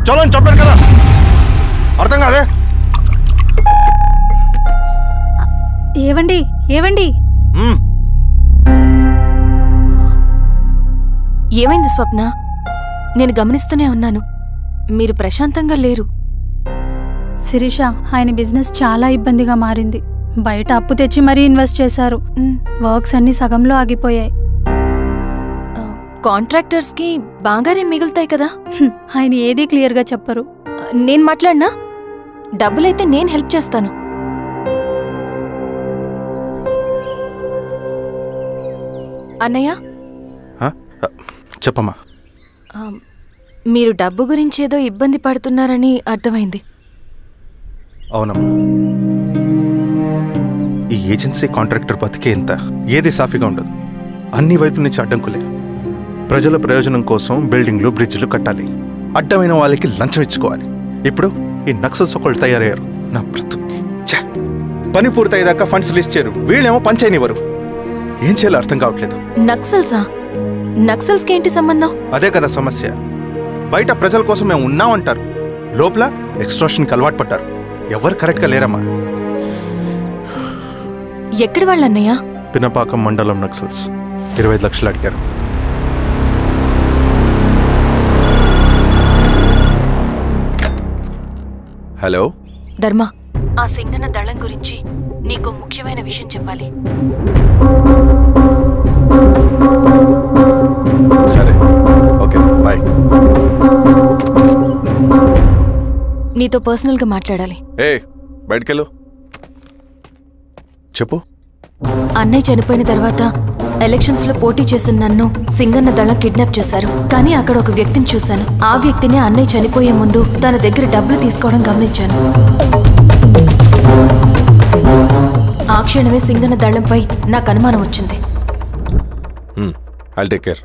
చలో అని చెప్పాను కదా, అర్థం కాదే? ఏవండి ఏవండి, ఏమైంది స్వప్న? నేను గమనిస్తూనే ఉన్నాను, మీరు ప్రశాంతంగా లేరు. శిరీష, ఆయన బిజినెస్ చాలా ఇబ్బందిగా మారింది. బయట అప్పు తెచ్చి మరీ ఇన్వెస్ట్ చేశారు. వర్క్స్ అన్ని సగంలో ఆగిపోయాయి. కాంట్రాక్టర్స్ కి బాగానే మిగులుతాయి కదా. ఆయన ఏదీ క్లియర్ గా చెప్పరు. నేను మాట్లాడినా డబ్బులైతే నేను హెల్ప్ చేస్తాను. అన్నయ్య చెప్పమ్మా. మీరు డబ్బు గురించి ఏదో ఇబ్బంది పడుతున్నారని అర్థమైంది. అవునమ్మా, ఈ ఏజెన్సీ కాంట్రాక్టర్ బతికే ఇంత ఏది సాఫీగా ఉండదు. అన్ని వైపుల నుంచి అడ్డంకులే. ప్రజల ప్రయోజనం కోసం బిల్డింగ్లు బ్రిడ్జ్లు కట్టాలి, అడ్డమైన వాళ్ళకి లంచం ఇచ్చుకోవాలి. ఇప్పుడు ఈ నక్సల్స్ ఒకళ్ళు తయారయ్యారు. నా బ్రతుక్కి పని పూర్తయ్యేదాకా ఫండ్స్ లిస్ట్ చేయరు, వీళ్ళేమో పని చేయనివ్వరు. ఏం చేయాలో అర్థం కావట్లేదు. నక్సల్సా? నక్సల్స్కి ఏంటి సంబంధం? అదే కదా సమస్య. బయట ప్రజల కోసం మేము ఉన్నామంటారు, లోపల ఎక్స్ట్రాషన్కి అలవాటు పడ్డారు. ఎవరు కరెక్ట్గా లేరమ్మా. ఎక్కడి వాళ్ళన్నయ్య? పినపాకం మండలం నక్సల్స్ 25 లక్షలు అడిగారు. హలో ధర్మ, ఆ సింగన్న దళం గురించి నీకు ముఖ్యమైన విషయం చెప్పాలి. సరే, ఓకే, బాయ్. నీతో పర్సనల్గా మాట్లాడాలి. బయటకెళ్ళు. చెప్పు. అన్నయ్య చనిపోయిన తర్వాత ఎలక్షన్స్ లో పోటీ చేసిన నన్ను సింగన్న దళం కిడ్నాప్ చేశారు. కానీ అక్కడ ఒక వ్యక్తిని చూశాను. ఆ వ్యక్తిని అన్నయ్య చనిపోయే ముందు తన దగ్గర డబ్బులు తీసుకోవడం గమనించాను. ఆ క్షణమే సింగన్న దళంపై నాకు అనుమానం వచ్చింది. I'll take care.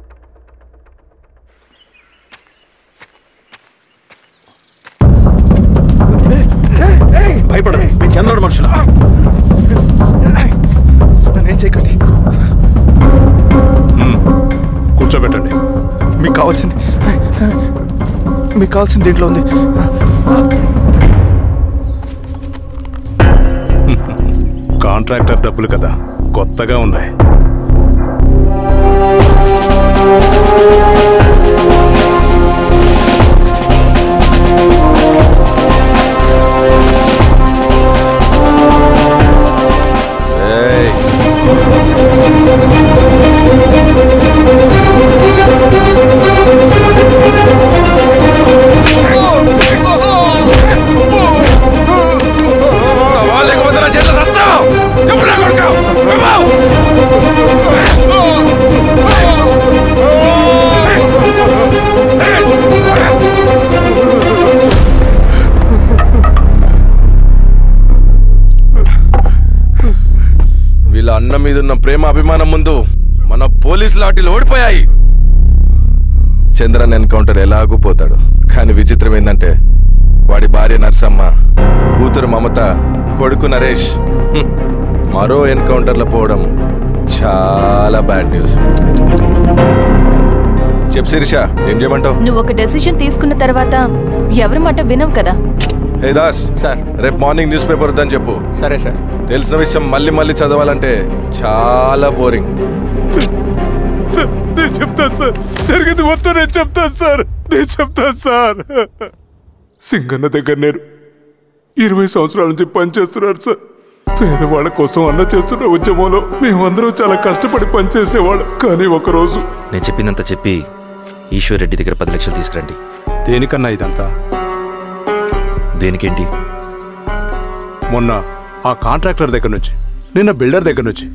భయపడదు, మేము చంద్రుడు మనుషులు. నన్నేం చేయకండి. కూర్చోబెట్టండి. మీకు కావాల్సింది దీంట్లో ఉంది. కాంట్రాక్టర్ డబ్బులు కదా, కొత్తగా ఉన్నాయి. వీళ్ళ అన్న మీదున్న ప్రేమ అభిమానం ముందు మన పోలీస్ లాఠీలు ఓడిపోయాయి. చంద్రన్ ఎన్కౌంటర్ ఎలాగూ పోతాడు. కానీ విచిత్రం ఏంటంటే వాడి భార్య నర్సమ్మ, కూతురు మమత, కొడుకు నరేష్ మరో ఎన్కౌంటర్లో పోవడం చాలా బ్యాడ్ న్యూస్. చెప్పు శిరీష, ఏం చేయమంటావు? నువ్వు ఒక డెసిషన్ తీసుకున్న తర్వాత ఎవరి మాట వినవు కదా. హే దాస్ సార్, రేపు మార్నింగ్ న్యూస్ పేపర్ వద్దని చెప్పు. సరే సార్. తెలిసిన విషయం మళ్ళీ చదవాలంటే చాలా బోరింగ్. నేను చెప్తాను సార్, జరిగింది మొత్తం నేను చెప్తాను సార్. సింగన్న దగ్గర నేను 20 సంవత్సరాల నుంచి పనిచేస్తున్నాడు సార్. పేదవాళ్ళ కోసం అన్న చేస్తున్న ఉద్యమంలో మేమందరం చాలా కష్టపడి పనిచేసేవాళ్ళం. కానీ ఒకరోజు నేను చెప్పినంత చెప్పి ఈశ్వర్ రెడ్డి దగ్గర 10 లక్షలు తీసుకురండి. దేనికన్నా ఇదంతా? దేనికేంటి? మొన్న ఆ కాంట్రాక్టర్ దగ్గర నుంచి, నిన్న బిల్డర్ దగ్గర నుంచి,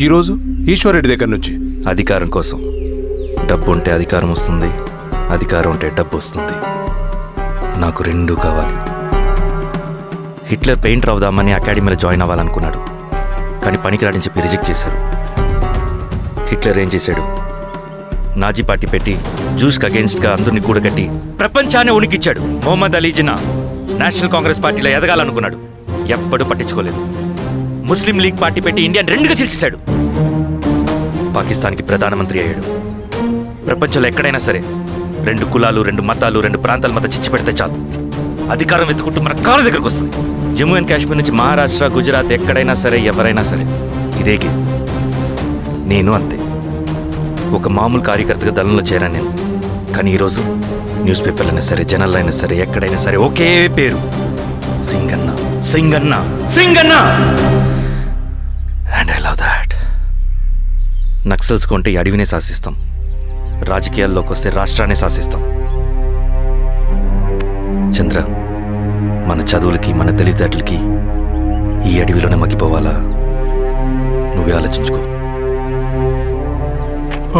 ఈరోజు ఈశ్వర్ రెడ్డి దగ్గర నుంచి. అధికారం కోసం. డబ్బు ఉంటే అధికారం వస్తుంది, అధికారం ఉంటే డబ్బు వస్తుంది. నాకు రెండూ కావాలి. హిట్లర్ పెయింటర్ అవుదామని అకాడమీలో జాయిన్ అవ్వాలనుకున్నాడు. కానీ పనికిరాడని చెప్పి రిజెక్ట్ చేశారు. హిట్లర్ ఏం చేశాడు? నాజీ పార్టీ పెట్టి జూస్కి అగేన్స్ట్గా అందరినీ కూడగట్టి ప్రపంచాన్ని ఉనికిచ్చాడు. మొహమ్మద్ అలీ జిన్నా నేషనల్ కాంగ్రెస్ పార్టీలో ఎదగాలనుకున్నాడు. ఎప్పుడూ పట్టించుకోలేదు. ముస్లిం లీగ్ పార్టీ పెట్టి ఇండియాని రెండుగా చీల్చేశాడు. పాకిస్తాన్కి ప్రధానమంత్రి అయ్యాడు. ప్రపంచంలో ఎక్కడైనా సరే 2 కులాలు, 2 మతాలు, 2 ప్రాంతాల మధ్య చిచ్చి పెడితే చాలు, అధికారం వెతుకుంటూ మన కాళ్ళ దగ్గరకు వస్తుంది. జమ్మూ అండ్ కాశ్మీర్ నుంచి మహారాష్ట్ర, గుజరాత్ ఎక్కడైనా సరే, ఎవరైనా సరే ఇదే గేమ్. నేను అంతే. ఒక మామూలు కార్యకర్తగా దళంలో చేరాను నేను. కానీ ఈరోజు న్యూస్ పేపర్లైనా సరే, జనాల్లో అయినా సరే, ఎక్కడైనా సరే ఒకే పేరు, Singanna, Singanna, Singanna. And I love that. Naxals కొంటే ఈ అడవినే శాసిస్తాం, రాజకీయాల్లోకి వస్తే రాష్ట్రాన్ని శాసిస్తాం. చంద్ర, మన చదువులకి, మన తెలివితేటలకి ఈ అడవిలోనే మగ్గిపోవాలా? నువ్వే ఆలోచించుకో.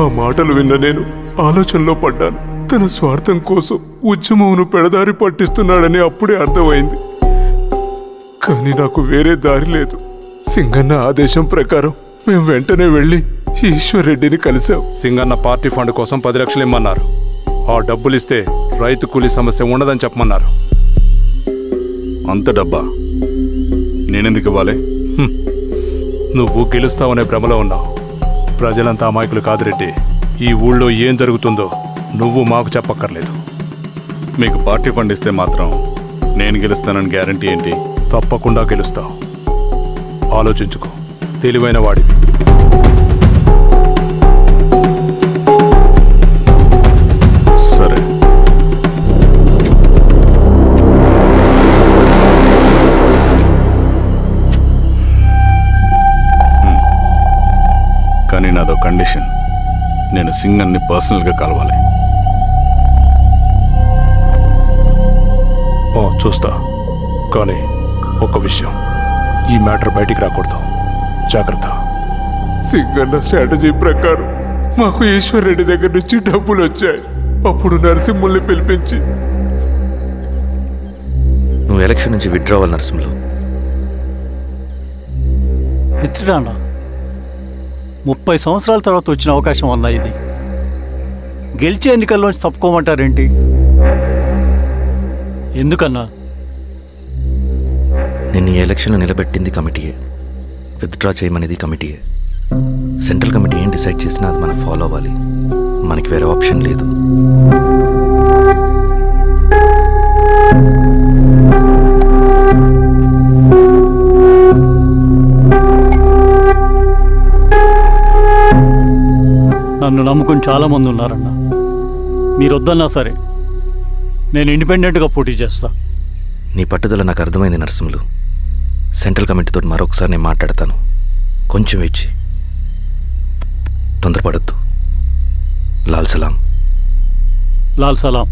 ఆ మాటలు విన్న నేను ఆలోచనలో పడ్డాను. తన స్వార్థం కోసం ఉద్యమమును పెడదారి పట్టిస్తున్నాడని అప్పుడే అర్థమైంది. కానీ నాకు వేరే దారి లేదు. సింగన్న ఆదేశం ప్రకారం మేము వెంటనే వెళ్ళి ఈశ్వర్ రెడ్డిని కలిశాం. సింగన్న పార్టీ ఫండ్ కోసం 10 లక్షలు ఇమ్మన్నారు. ఆ డబ్బులు ఇస్తే రైతు కూలీ సమస్య ఉండదని చెప్పమన్నారు. అంత డబ్బా నేనెందుకు ఇవ్వాలి? నువ్వు గెలుస్తావనే భ్రమలో ఉన్నావు. ప్రజలంతా అమాయకులు కాదు రెడ్డి. ఈ ఊళ్ళో ఏం జరుగుతుందో నువ్వు మాకు చెప్పక్కర్లేదు. మీకు పార్టీ ఫండ్ ఇస్తే మాత్రం నేను గెలుస్తానని గ్యారంటీ ఏంటి? తప్పకుండా గెలుస్తావు. ఆలోచించుకో, తెలివైన వాడివి. సరే. కానీ అదో కండిషన్. నేను సింగర్ని పర్సనల్గా కలవాలి. చూస్తా, కానీ ఒక విషయం, ఈ మ్యాటర్ బయటికి రాకూడదు. జాగ్రత్త. సింగన్న స్ట్రాటజీ ప్రకారం మాకు ఈశ్వర్ రెడ్డి దగ్గర నుంచి డబ్బులు వచ్చాయి. అప్పుడు నరసింహుల్ని పిలిపించి, నువ్వు ఎలక్షన్ నుంచి విత్డ్రా అవ్వాలి నరసింహులు. విత్డ్రానా? 30 సంవత్సరాల తర్వాత వచ్చిన అవకాశం అన్నా ఇది. గెలిచే ఎన్నికల్లోంచి తప్పుకోమంటారేంటి? ఎందుకన్నా? నిన్ను ఈ ఎలక్షన్లో నిలబెట్టింది కమిటీయే, విత్డ్రా చేయమనేది కమిటీయే. సెంట్రల్ కమిటీ ఏం డిసైడ్ చేసినా అది మనం ఫాలో అవ్వాలి. మనకి వేరే ఆప్షన్ లేదు. నన్ను నమ్ముకుని చాలామంది ఉన్నారన్నా. మీరు వద్దన్నా సరే నేను ఇండిపెండెంట్గా పోటీ చేస్తా. నీ పట్టుదల నాకు అర్థమైంది నరసింహులు. సెంట్రల్ కమిటీతో మరొకసారి నేను మాట్లాడతాను. కొంచెం వెయిట్ చేయి, తొందరపడద్దు. లాల్ సలాం. లాల్ సలాం.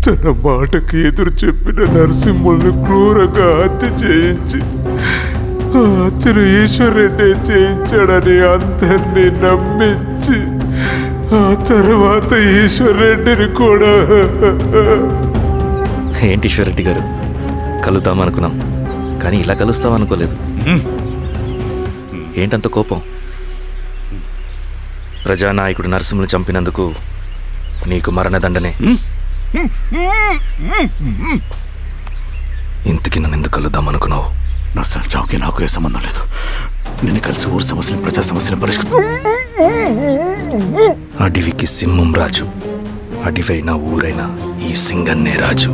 తన మాటకి ఎదురు చెప్పిన నరసింహుల్ని క్రూరంగా హత్య చేయించి ఆ హత్యను ఈశ్వర్ రెడ్డి చేయించాడని అందరినీ నమ్మించి ఆ తర్వాత ఈశ్వర్ రెడ్డిని కూడా. ఏంటి ఈశ్వర్ రెడ్డి గారు, కలుద్దామనుకున్నాం కానీ ఇలా కలుస్తామనుకోలేదు. ఏంటంత కోపం? ప్రజానాయకుడు నరసింహులు చంపినందుకు నీకు మరణదండనే. ఇంతకీ నన్ను ఎందుకు కలుద్దామనుకున్నావు? నర్సన్ చావుకి నాకు ఏ సంబంధం లేదు. నిన్ను కలిసి ఊరు సమస్యలు, ప్రజా సమస్యలు పరిష్కరించు. అడవికి సింహం రాజు, అడవైనా ఊరైనా ఈ సింగన్నే రాజు.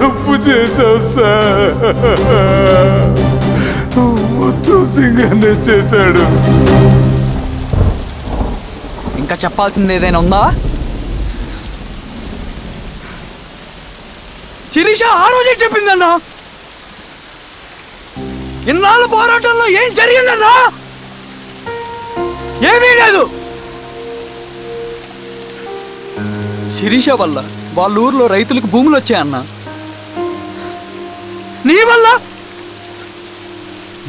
తప్పు చేశావు సార్. మొత్తం సింగన్నే చేశాడు. ఇంకా చెప్పాల్సింది ఏదైనా ఉందా? శిరీష ఆ రోజే చెప్పిందన్నా. ఇన్నాళ్ళ పోరాటంలో ఏం జరిగిందన్నా? ఏమీ లేదు. శిరీష వల్ల వాళ్ళ ఊర్లో రైతులకు భూములు వచ్చాయన్నా. నీ వల్ల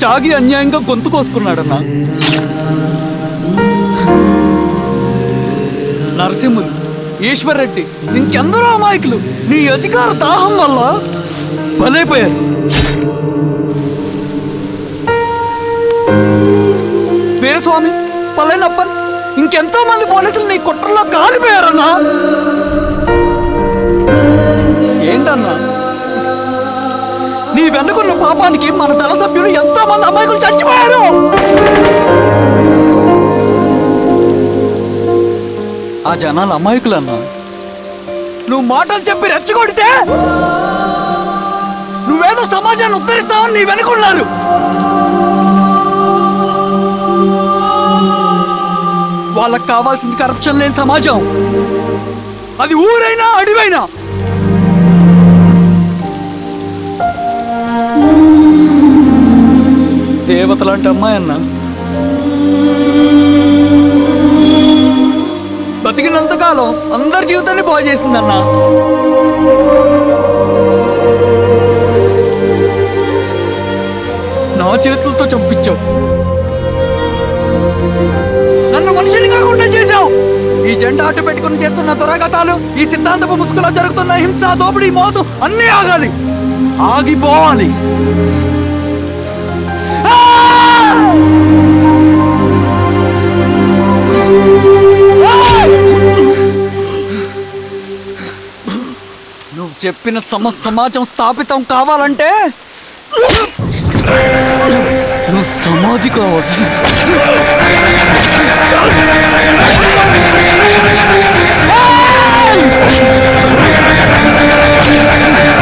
చాగి అన్యాయంగా గొంతు కోసుకున్నాడన్నా. నరసింహులు, ఈశ్వర్ రెడ్డి, ఇంకెందరో అమాయకులు నీ అధికార దాహం వల్ల బలైపోయారు. వీరస్వామి, పల్లెనప్పన్, ఇంకెంతో మంది పోలీసులు నీ కుట్రలో కాలిపోయారన్నా. ఏంటన్నా నీ వెనుకున్న పాపానికి మన దళ సభ్యులు ఎంతో మంది అమాయకులు చచ్చిపోయారు. ఆ జనాలు అమాయకులన్నా. నువ్వు మాటలు చెప్పి రెచ్చగొడితే నువ్వేదో సమాజాన్ని ఉద్ధరిస్తావని నీ వెనుకున్నారు. వాళ్ళకి కావాల్సింది కరప్షన్ లేని సమాజం. అది ఊరైనా అడవైనా. దేవతలాంటి అమ్మాయి అన్న బతికినంతకాలం అందరి జీవితాన్ని బాగు చేసిందన్నా. నా చేతులతో చంపించావు. నన్ను మనిషిని కాకుండా చేశావు. ఈ జెండా అడ్డు పెట్టుకుని చేస్తున్న దురాఘాతాలు, ఈ సిద్ధాంతపు ముసుగులో జరుగుతున్న హింస, దోపిడీ, మోసం అన్నీ ఆగాలి, ఆగిపోవాలి. నువ్వు చెప్పిన సమాజం స్థాపితం కావాలంటే నువ్వు సమాధి కావాలి. రగ రగ